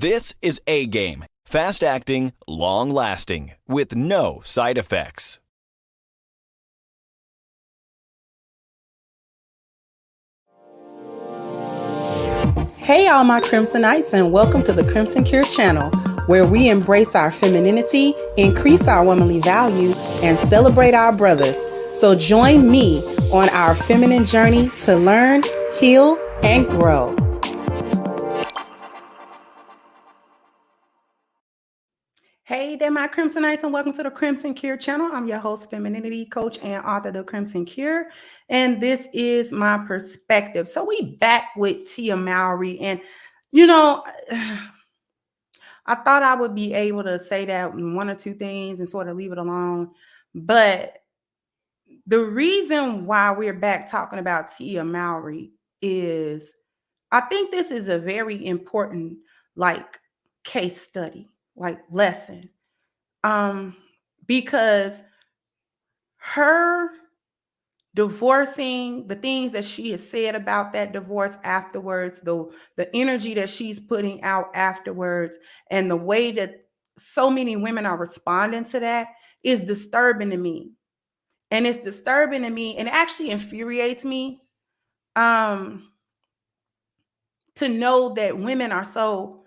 This is A-Game. Fast acting, long lasting, with no side effects. Hey all my Crimsonites, and welcome to the Crimson Cure channel, where we embrace our femininity, increase our womanly value, and celebrate our brothers. So join me on our feminine journey to learn, heal, and grow. Hey there, my Crimsonites, and welcome to the Crimson Cure channel. I'm your host, femininity coach, and author of The Crimson Cure, and this is my perspective. So we back with Tia Mowry, and I thought I would be able to say that one or two things and sort of leave it alone, but the reason why we're back talking about Tia Mowry is I think this is a very important case study, lesson. Because her divorcing, the things that she has said about that divorce afterwards, the energy that she's putting out afterwards, and the way that so many women are responding to that is disturbing to me. And it's disturbing to me, and it actually infuriates me to know that women are so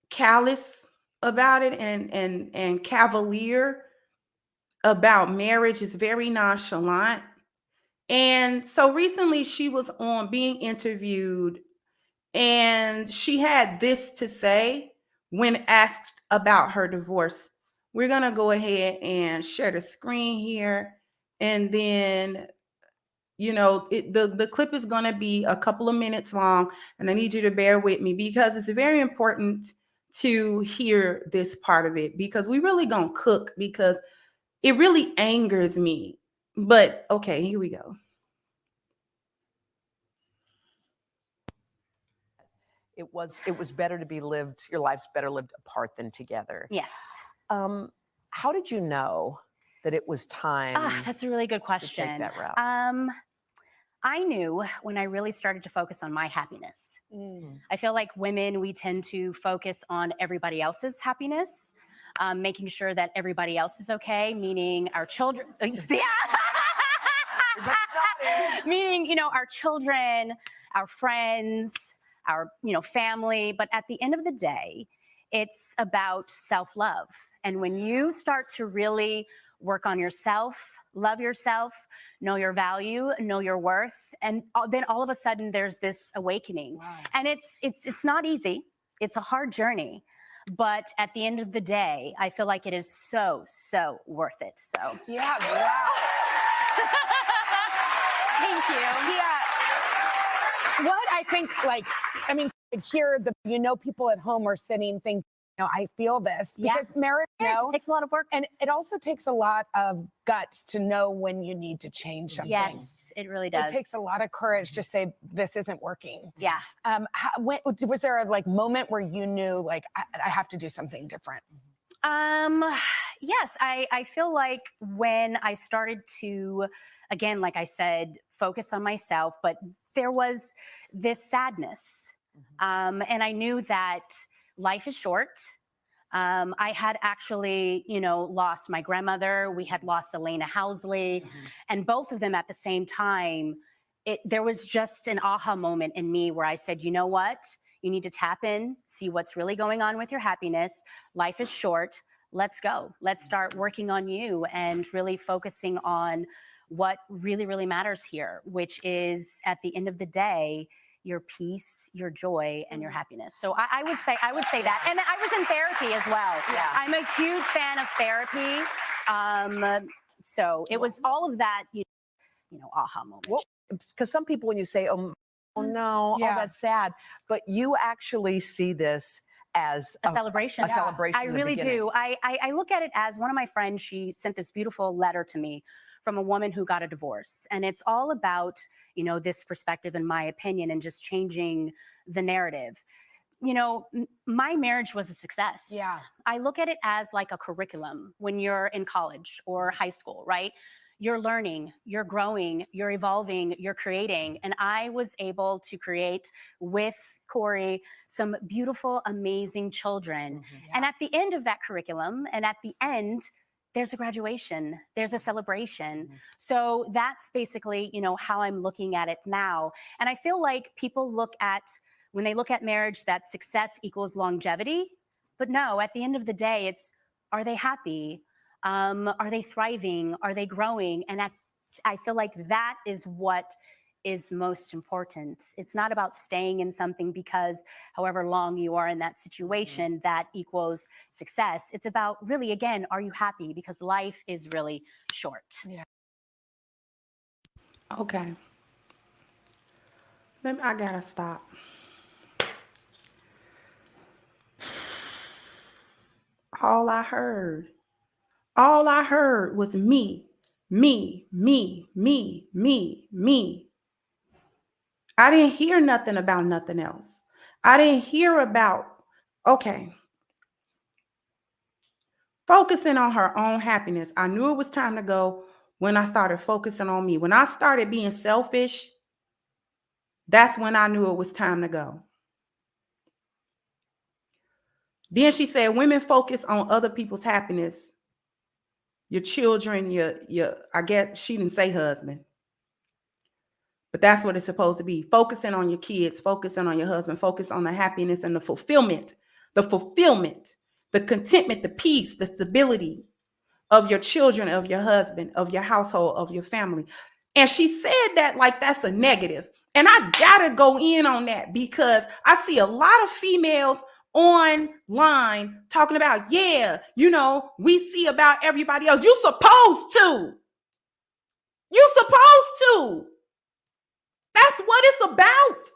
callous about it and cavalier about marriage, is very nonchalant. And so recently she was on being interviewed, and she had this to say when asked about her divorce. We're going to go ahead and share the screen here, and then the clip is going to be a couple of minutes long, and I need you to bear with me because it's very important to hear this part of it, because we really gonna cook, because it really angers me. But okay, here we go. It was better to be lived, your life's better lived apart than together. Yes. How did you know that it was time? That's a really good question. To take that route? I knew when I really started to focus on my happiness. I feel like women, we tend to focus on everybody else's happiness, making sure that everybody else is okay, meaning our children. Meaning, our children, our friends, our, family. But at the end of the day, it's about self-love. And when you start to really work on yourself, love yourself, know your value, know your worth, and then all of a sudden there's this awakening. Wow. And it's not easy. It's a hard journey. But at the end of the day, I feel like it is so worth it. So yeah, wow. Thank you. Tia, what I think, here, people at home are sitting thinking, I feel this, because marriage, it takes a lot of work. And it also takes a lot of guts to know when you need to change something. Yes, it really does. It takes a lot of courage to say, this isn't working. Yeah. Was there a moment where you knew, I have to do something different? Yes, I feel like when I started to, again, like I said, focus on myself, but there was this sadness. And I knew that life is short. I had actually, lost my grandmother. We had lost Elena Housley, and both of them at the same time. There was just an aha moment in me where I said, you know what? You need to tap in, see what's really going on with your happiness. Life is short. Let's go. Let's start working on you and really focusing on what really, really matters here, which is at the end of the day, your peace, your joy, and your happiness. So I would say that. And I was in therapy as well. Yeah. I'm a huge fan of therapy. So it was all of that, aha moment. Well, because some people, when you say, oh no, that's sad, but you actually see this as a celebration. A celebration. I really do. I look at it as, one of my friends, she sent this beautiful letter to me from a woman who got a divorce. And it's all about, this perspective, in my opinion, and just changing the narrative. My marriage was a success. Yeah. I look at it as like a curriculum when you're in college or high school, right? you're learning, you're growing, you're evolving, you're creating. And I was able to create with Corey some beautiful, amazing children. And at the end of that curriculum, and at the end, there's a graduation, there's a celebration. So that's basically, how I'm looking at it now. And I feel like people when they look at marriage, that success equals longevity. But no, at the end of the day, it's, are they happy? Are they thriving? Are they growing? And I feel like that is what is most important. It's not about staying in something because however long you are in that situation, that equals success. It's about really, again, are you happy? Because life is really short. Yeah. Okay. I gotta stop. All I heard was me. I didn't hear nothing about nothing else. I didn't hear about, focusing on her own happiness. I knew it was time to go when I started focusing on me. When I started being selfish, that's when I knew it was time to go. Then she said, women focus on other people's happiness. Your children, I guess she didn't say husband, but that's what it's supposed to be. Focusing on your kids, focusing on your husband, focus on the happiness and the fulfillment, the contentment, the peace, the stability of your children, of your husband, of your household, of your family. And she said that like that's a negative. And I gotta go in on that because I see a lot of females online talking about, we see about everybody else. You supposed to. That's what it's about.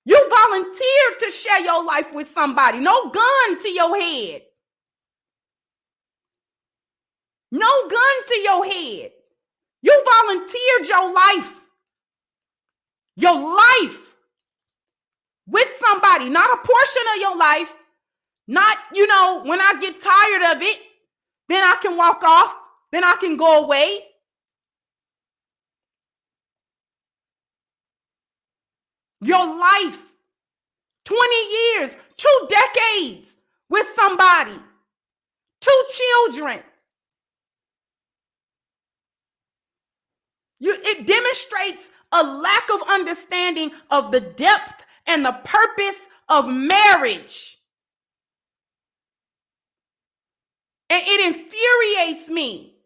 You volunteered to share your life with somebody. No gun to your head. You volunteered your life with somebody, not a portion of your life. Not, when I get tired of it, then I can walk off, then I can go away. Your life, 20 years, 2 decades with somebody, 2 children. It demonstrates a lack of understanding of the depth and the purpose of marriage. And it infuriates me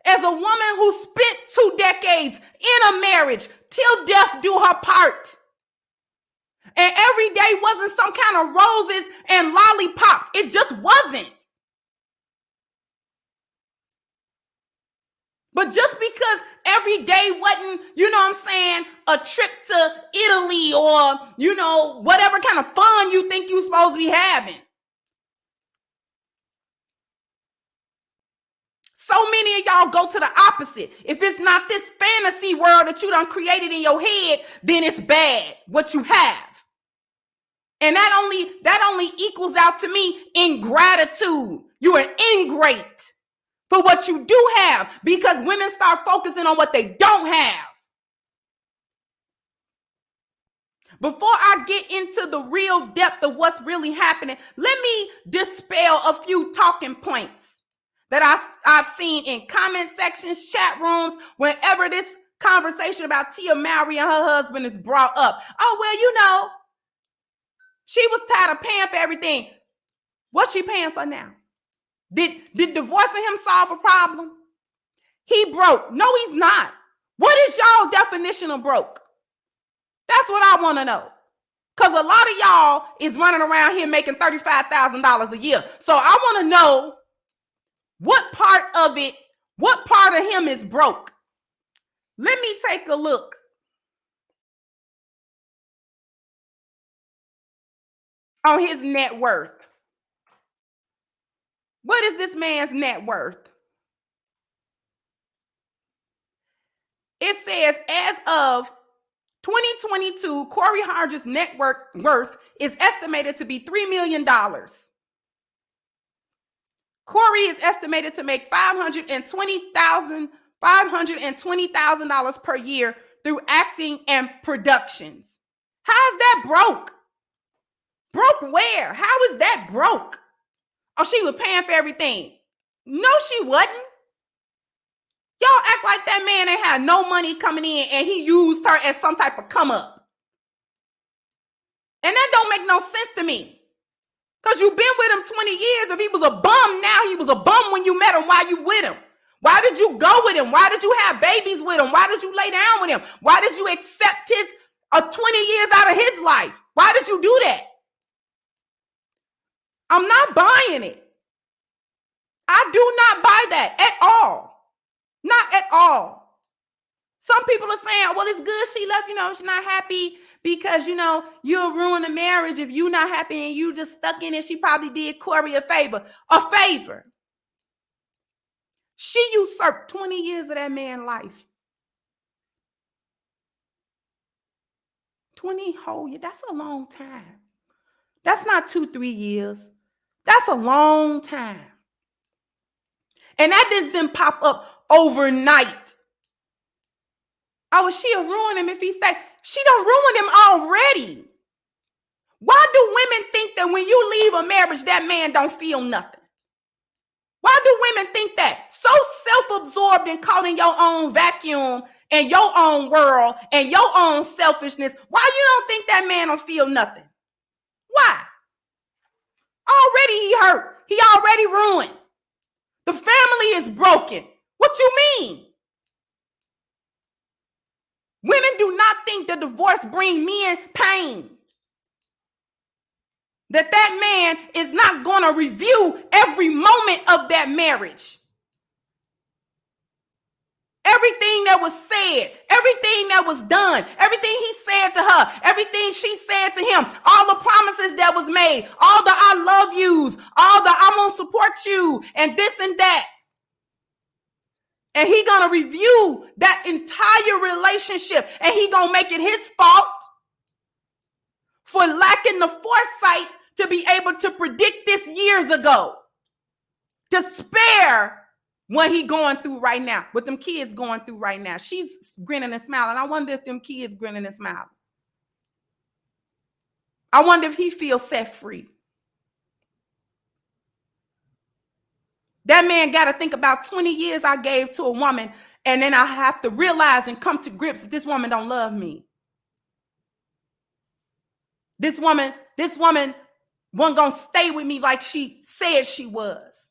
as a woman who spent 2 decades in a marriage till death do her part. And every day wasn't some kind of roses and lollipops. It just wasn't. But just because every day wasn't, a trip to Italy or, whatever kind of fun you think you're supposed to be having. So many of y'all go to the opposite. If it's not this fantasy world that you done created in your head, then it's bad what you have. And that only equals out to me ingratitude. You are ingrate for what you do have because women start focusing on what they don't have. Before I get into the real depth of what's really happening, let me dispel a few talking points that I've seen in comment sections, chat rooms, whenever this conversation about Tia Mowry and her husband is brought up. Oh, well, she was tired of paying for everything. What's she paying for now? Did divorcing him solve a problem? He broke. No, he's not. What is y'all definition of broke? That's what I want to know. Because a lot of y'all is running around here making $35,000 a year. So I want to know what part of him is broke. Let me take a look. On his net worth. What is this man's net worth? It says as of 2022, Corey Harger's net worth is estimated to be $3 million. Corey is estimated to make $520,000 $520,000 per year through acting and productions. How is that broke? Broke where? How is that broke? Oh, she was paying for everything. No, she wasn't. Y'all act like that man ain't had no money coming in and he used her as some type of come up. And that don't make no sense to me. Because you've been with him 20 years. If he was a bum now, he was a bum when you met him. Why you with him? Why did you go with him? Why did you have babies with him? Why did you lay down with him? Why did you accept his 20 years out of his life? Why did you do that? I'm not buying it. I do not buy that at all. Not at all. Some people are saying, well, it's good she left, she's not happy because, you'll ruin the marriage if you're not happy and you just stuck in it. She probably did Corey a favor. A favor. She usurped 20 years of that man's life. 20 whole years. That's a long time. That's not 2-3 years. That's a long time. And that doesn't pop up overnight. Oh, she'll ruin him if he stay. She done ruined him already. Why do women think that when you leave a marriage, that man don't feel nothing? Why do women think that? So self-absorbed and caught in your own vacuum and your own world and your own selfishness. Why you don't think that man don't feel nothing? Why? Already he hurt. He already ruined. The family is broken. What you mean? Women do not think the divorce brings men pain. That man is not going to review every moment of that marriage. Everything that was said, everything that was done, everything he said to her, everything she said to him, all the promises that was made, all the I love yous, all the I'm going to support you and this and that. And he going to review that entire relationship and he going to make it his fault for lacking the foresight to be able to predict this years ago, to spare what he going through right now, what them kids going through right now. She's grinning and smiling. I wonder if them kids grinning and smiling. I wonder if he feels set free. That man got to think about 20 years I gave to a woman, and then I have to realize and come to grips that this woman don't love me. This woman wasn't going to stay with me like she said she was.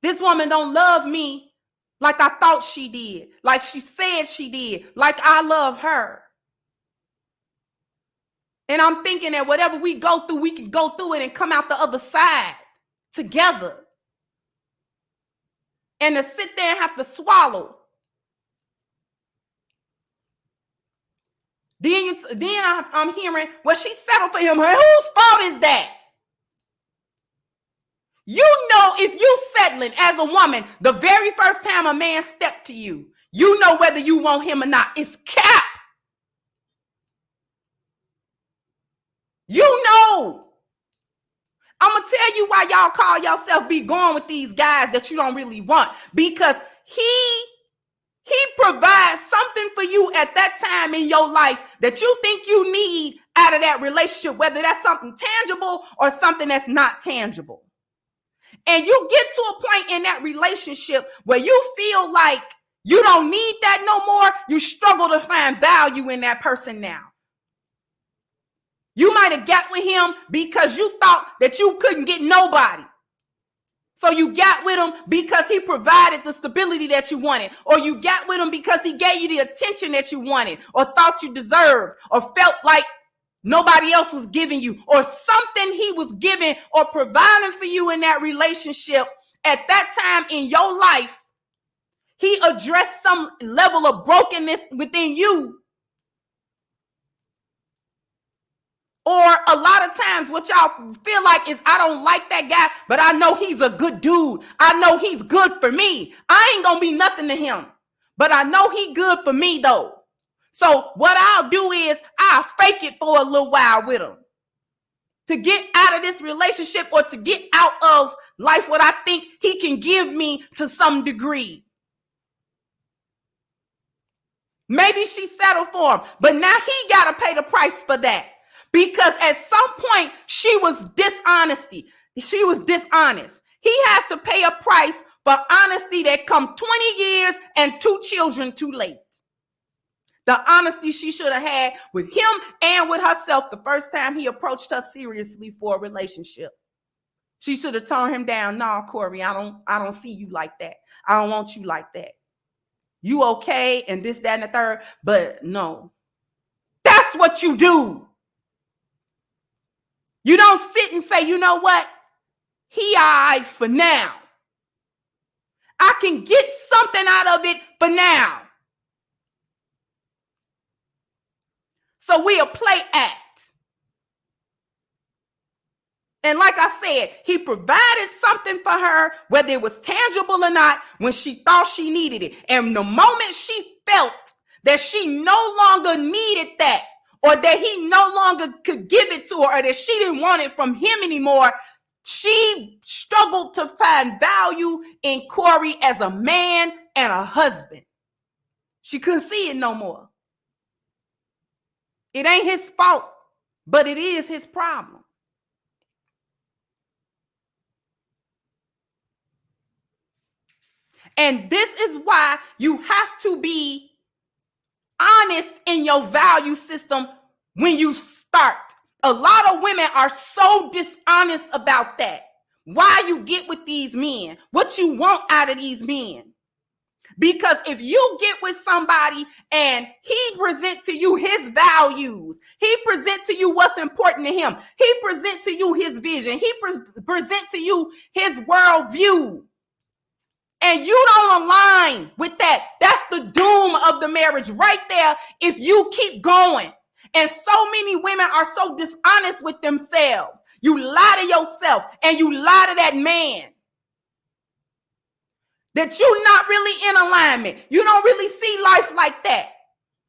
This woman don't love me like I thought she did, like she said she did, like I love her. And I'm thinking that whatever we go through, we can go through it and come out the other side together. And to sit there and have to swallow. Then I'm hearing, well, she settled for him. Whose fault is that? You know, if you settling as a woman, the very first time a man stepped to you, you know whether you want him or not. It's cap. You know. I'm going to tell you why y'all call yourself be going with these guys that you don't really want. Because he provides something for you at that time in your life that you think you need out of that relationship, whether that's something tangible or something that's not tangible. And you get to a point in that relationship where you feel like you don't need that no more. You struggle to find value in that person now. You might have got with him because you thought that you couldn't get nobody. So you got with him because he provided the stability that you wanted. Or you got with him because he gave you the attention that you wanted or thought you deserved or felt like nobody else was giving you, or something he was giving or providing for you in that relationship at that time in your life. He addressed some level of brokenness within you. Or a lot of times what y'all feel like is, I don't like that guy, but I know he's a good dude. I know he's good for me. I ain't gonna be nothing to him, but I know he good for me though. So what I'll do is I'll fake it for a little while with him to get out of this relationship or to get out of life what I think he can give me to some degree. Maybe she settled for him, but now he got to pay the price for that because at some point she was dishonesty. She was dishonest. He has to pay a price for honesty that come 20 years and 2 children too late. The honesty she should have had with him and with herself the first time he approached her seriously for a relationship. She should have toned him down. No, Corey, I don't see you like that. I don't want you like that. You okay and this, that, and the third, but no. That's what you do. You don't sit and say, you know what? He all right for now. I can get something out of it for now. So we'll play act. And like I said, he provided something for her, whether it was tangible or not, when she thought she needed it. And the moment she felt that she no longer needed that, or that he no longer could give it to her, or that she didn't want it from him anymore, she struggled to find value in Corey as a man and a husband. She couldn't see it no more. It ain't his fault, but it is his problem. And this is why you have to be honest in your value system when you start. A lot of women are so dishonest about that. Why you get with these men, what you want out of these men. Because if you get with somebody and he present to you his values, he present to you what's important to him, he present to you his vision, he present to you his worldview, and you don't align with that, that's the doom of the marriage right there if you keep going. And so many women are so dishonest with themselves. You lie to yourself and you lie to that man. That you're not really in alignment. You don't really see life like that.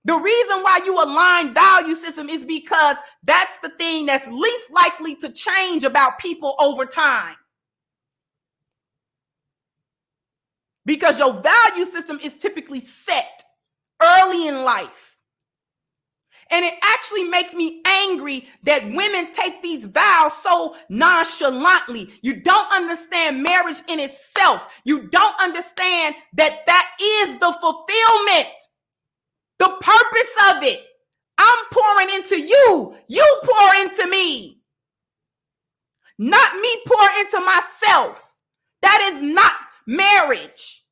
The reason why you align value system is because that's the thing that's least likely to change about people over time. Because your value system is typically set early in life. And it actually makes me angry that women take these vows so nonchalantly. You don't understand marriage in itself. You don't understand that that is the fulfillment, the purpose of it. I'm pouring into you. You pour into me. Not me pour into myself. That is not marriage.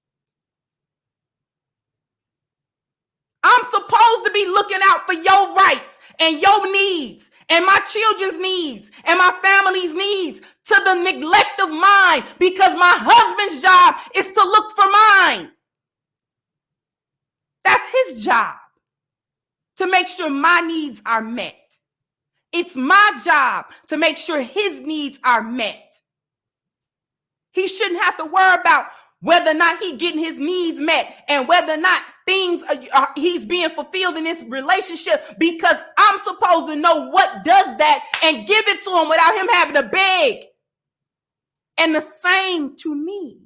I'm supposed to be looking out for your rights and your needs and my children's needs and my family's needs to the neglect of mine, because my husband's job is to look for mine. That's his job, to make sure my needs are met. It's my job to make sure his needs are met. He shouldn't have to worry about whether or not he's getting his needs met and whether or not things he's being fulfilled in this relationship, because I'm supposed to know what does that and give it to him without him having to beg. And the same to me.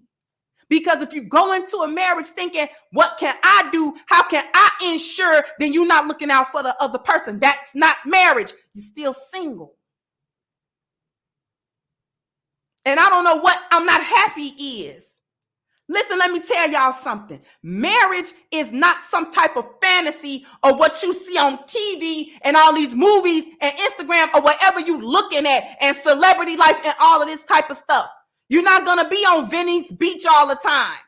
Because if you go into a marriage thinking, what can I do? How can I ensure? Then you're not looking out for the other person. That's not marriage. You're still single. And I don't know what I'm not happy is. Listen, let me tell y'all something. Marriage is not some type of fantasy or what you see on TV and all these movies and Instagram or whatever you looking at and celebrity life and all of this type of stuff. You're not going to be on Venice Beach all the time.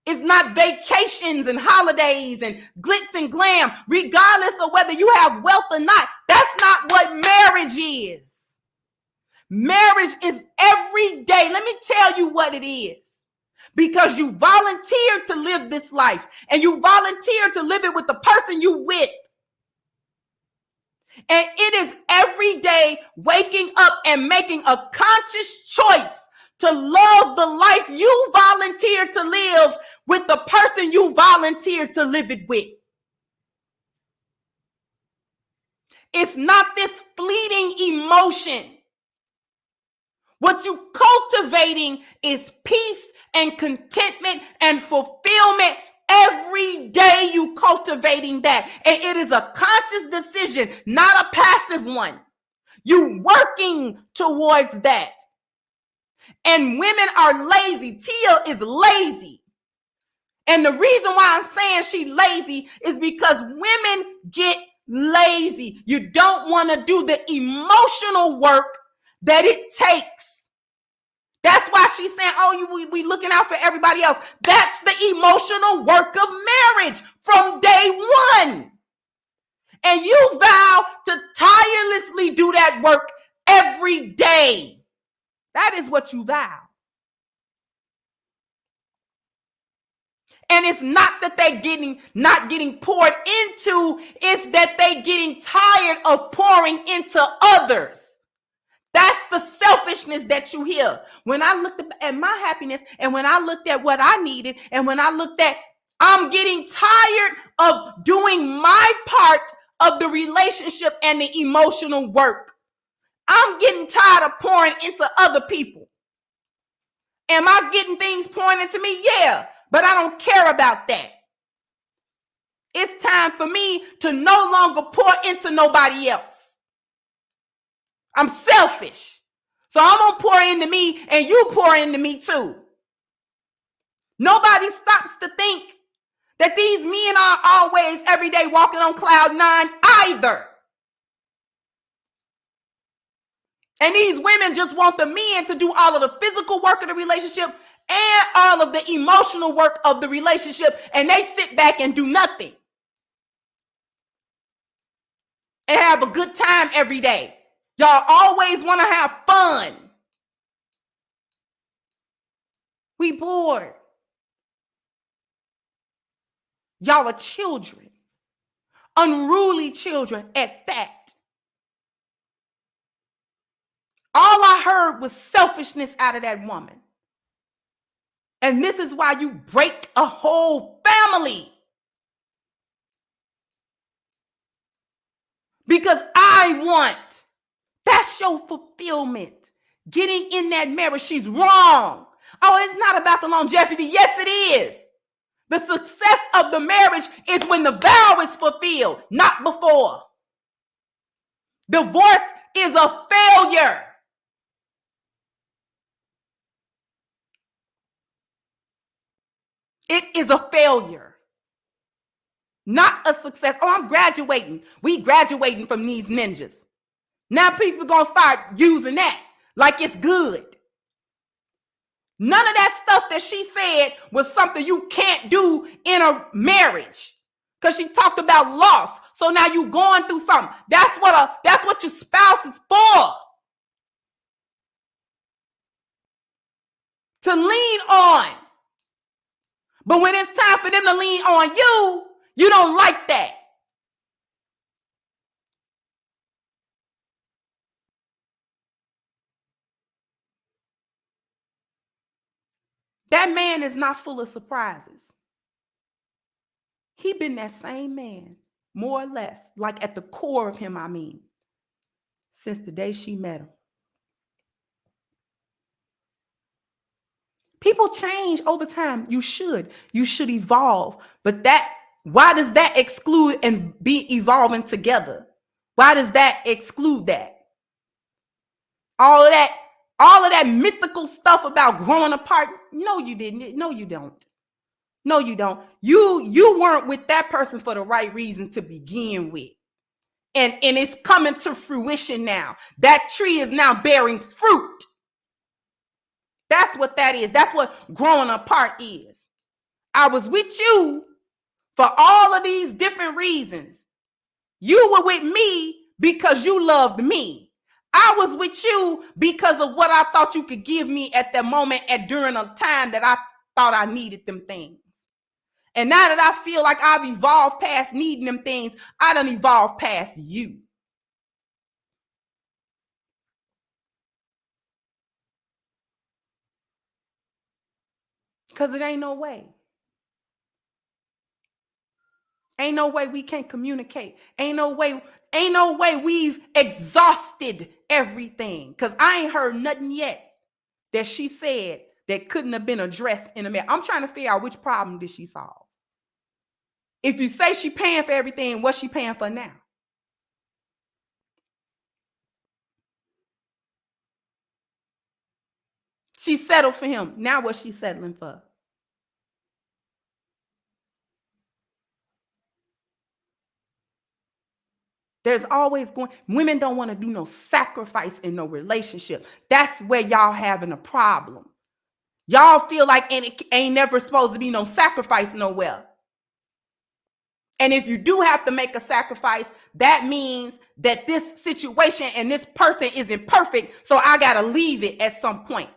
It's not vacations and holidays and glitz and glam, regardless of whether you have wealth or not. That's not what marriage is. Marriage is every day. Let me tell you what it is. Because you volunteered to live this life and you volunteered to live it with the person you with. And it is every day waking up and making a conscious choice to love the life you volunteered to live with the person you volunteered to live it with. It's not this fleeting emotion. What you cultivating is peace and contentment and fulfillment Every day you cultivating that. And it is a conscious decision, not a passive one. You working towards that. And women are lazy. Tia is lazy. And the reason why I'm saying she lazy is because women get lazy. You don't want to do the emotional work that it takes. That's why she's saying, oh, we looking out for everybody else. That's the emotional work of marriage from day one. And you vow to tirelessly do that work every day. That is what you vow. And it's not that they not getting poured into, it's that they getting tired of pouring into others. That's the selfishness that you hear. When I looked at my happiness and when I looked at what I needed and when I looked at, I'm getting tired of doing my part of the relationship and the emotional work. I'm getting tired of pouring into other people. Am I getting things poured into me? Yeah, but I don't care about that. It's time for me to no longer pour into nobody else. I'm selfish. So I'm going to pour into me and you pour into me too. Nobody stops to think that these men are always every day walking on cloud nine either. And these women just want the men to do all of the physical work of the relationship and all of the emotional work of the relationship. And they sit back and do nothing. And have a good time every day. Y'all always want to have fun. We bored. Y'all are children. Unruly children at that. All I heard was selfishness out of that woman. And this is why you break a whole family. Because I want. That's your fulfillment. Getting in that marriage, she's wrong. Oh, it's not about the longevity. Yes, it is. The success of the marriage is when the vow is fulfilled, not before. Divorce is a failure. It is a failure, not a success. Oh, I'm graduating. We graduating from these ninjas. Now people are going to start using that like it's good. None of that stuff that she said was something you can't do in a marriage. Because she talked about loss. So now you going through something. That's what your spouse is for. To lean on. But when it's time for them to lean on you, you don't like that. That man is not full of surprises. He been that same man, more or less, like at the core of him, I mean, since the day she met him. People change over time. You should evolve. But why does that exclude and be evolving together? Why does that exclude that? All of that mythical stuff about growing apart. No, you didn't. No, you don't. No, you don't. You weren't with that person for the right reason to begin with. And it's coming to fruition now. That tree is now bearing fruit. That's what that is. That's what growing apart is. I was with you for all of these different reasons. You were with me because you loved me. I was with you because of what I thought you could give me at that moment during a time that I thought I needed them things. And now that I feel like I've evolved past needing them things, I done evolved past you. Because it ain't no way. Ain't no way we can't communicate. Ain't no way we've exhausted everything. Because I ain't heard nothing yet that she said that couldn't have been addressed in a minute. I'm trying to figure out which problem did she solve. If you say she paying for everything, what's she paying for now? She settled for him. Now what's she settling for? There's always women don't want to do no sacrifice in no relationship. That's where y'all having a problem. Y'all feel like it ain't never supposed to be no sacrifice nowhere. And if you do have to make a sacrifice, that means that this situation and this person isn't perfect, so I got to leave it at some point.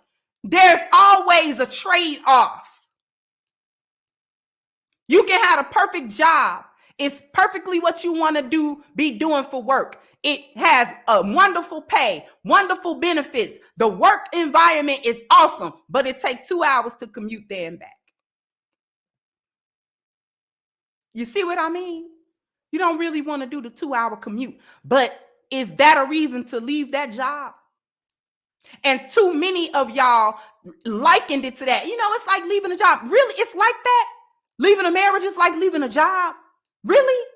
There's always a trade-off. You can have a perfect job. It's perfectly what you want to be doing for work. It has a wonderful pay, wonderful benefits. The work environment is awesome, but it takes 2 hours to commute there and back. You see what I mean? You don't really want to do the 2-hour commute, but is that a reason to leave that job? And too many of y'all likened it to that. It's like leaving a job. Really? It's like that? Leaving a marriage is like leaving a job? Really?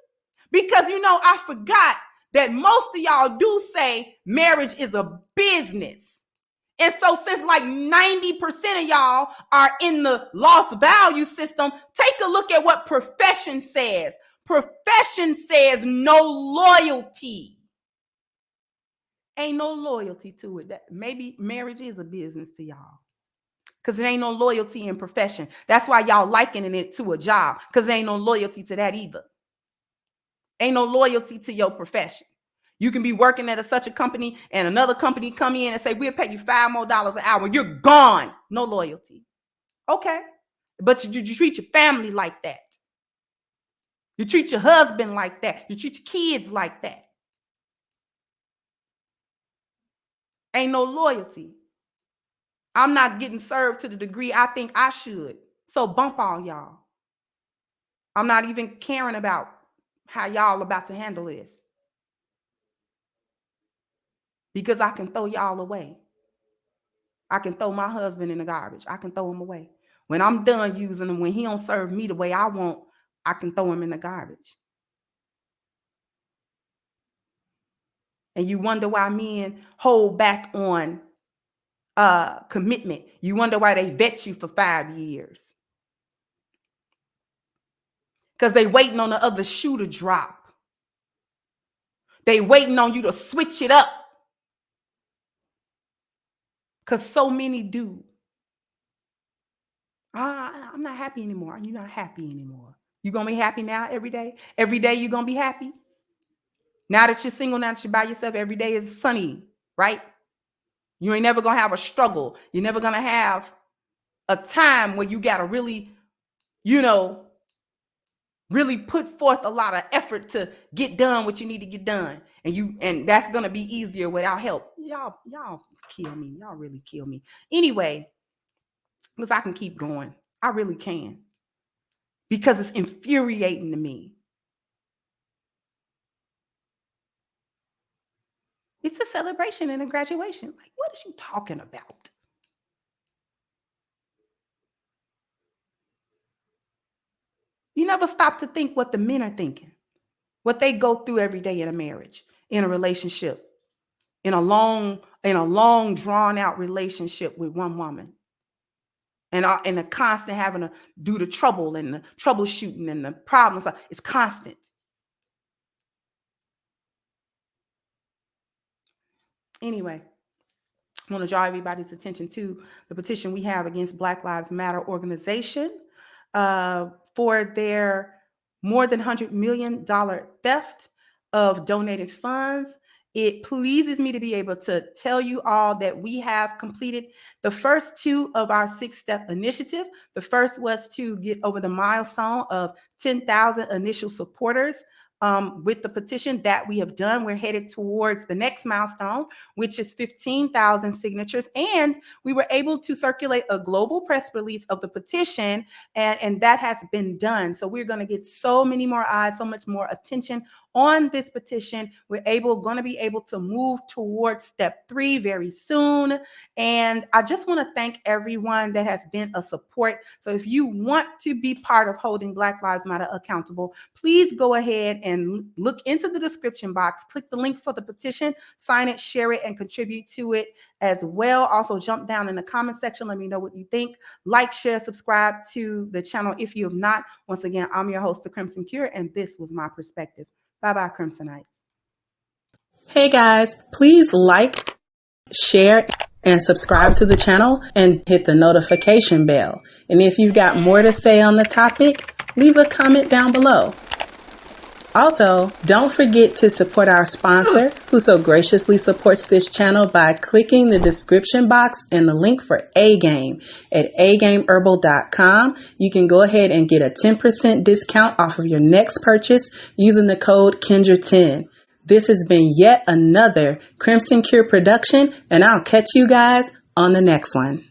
Because, I forgot that most of y'all do say marriage is a business. And so since like 90% of y'all are in the lost value system, take a look at what profession says. Profession says no loyalty. Ain't no loyalty to it. That maybe marriage is a business to y'all. Because there ain't no loyalty in profession. That's why y'all likening it to a job. Because there ain't no loyalty to that either. Ain't no loyalty to your profession. You can be working at such a company and another company come in and say, we'll pay you $5 more an hour. You're gone. No loyalty. Okay. But you treat your family like that. You treat your husband like that. You treat your kids like that. Ain't no loyalty. I'm not getting served to the degree I think I should. So bump all y'all. I'm not even caring about how y'all about to handle this. Because I can throw y'all away. I can throw my husband in the garbage. I can throw him away. When I'm done using him, when he don't serve me the way I want, I can throw him in the garbage. And you wonder why men hold back on commitment. You wonder why they vet you for 5 years. Because they waiting on the other shoe to drop. They waiting on you to switch it up. Because so many do. I'm not happy anymore. You're not happy anymore. You going to be happy now every day? Every day you're going to be happy? Now that you're single, now that you're by yourself, every day is sunny, right? You ain't never going to have a struggle. You're never going to have a time where you got to really, really put forth a lot of effort to get done what you need to get done. And that's going to be easier without help. Y'all kill me. Y'all really kill me. Anyway, because I can keep going. I really can. Because it's infuriating to me. It's a celebration and a graduation. Like, what is you talking about? You never stop to think what the men are thinking, what they go through every day in a marriage, in a relationship, in a long drawn out relationship with one woman. And the constant having to do the trouble and the troubleshooting and the problems. It's constant. Anyway, I want to draw everybody's attention to the petition we have against Black Lives Matter organization for their more than $100 million theft of donated funds. It pleases me to be able to tell you all that we have completed the first 2 of our 6-step initiative. The first was to get over the milestone of 10,000 initial supporters with the petition. That we have done. We're headed towards the next milestone, which is 15,000 signatures. And we were able to circulate a global press release of the petition, and that has been done. So we're going to get so many more eyes, so much more attention on this petition. We're going to be able to move towards step 3 very soon. And I just want to thank everyone that has been a support. So if you want to be part of holding Black Lives Matter accountable, please go ahead and look into the description box, click the link for the petition, sign it, share it, and contribute to it as well. Also jump down in the comment section. Let me know what you think. Like, share, subscribe to the channel if you have not. Once again, I'm your host, The Crimson Cure, and this was my perspective. Bye-bye, Crimsonites. Hey guys, please like, share, and subscribe to the channel and hit the notification bell. And if you've got more to say on the topic, leave a comment down below. Also, don't forget to support our sponsor, who so graciously supports this channel by clicking the description box and the link for A-Game at agameherbal.com. You can go ahead and get a 10% discount off of your next purchase using the code Kendra10. This has been yet another Crimson Cure production, and I'll catch you guys on the next one.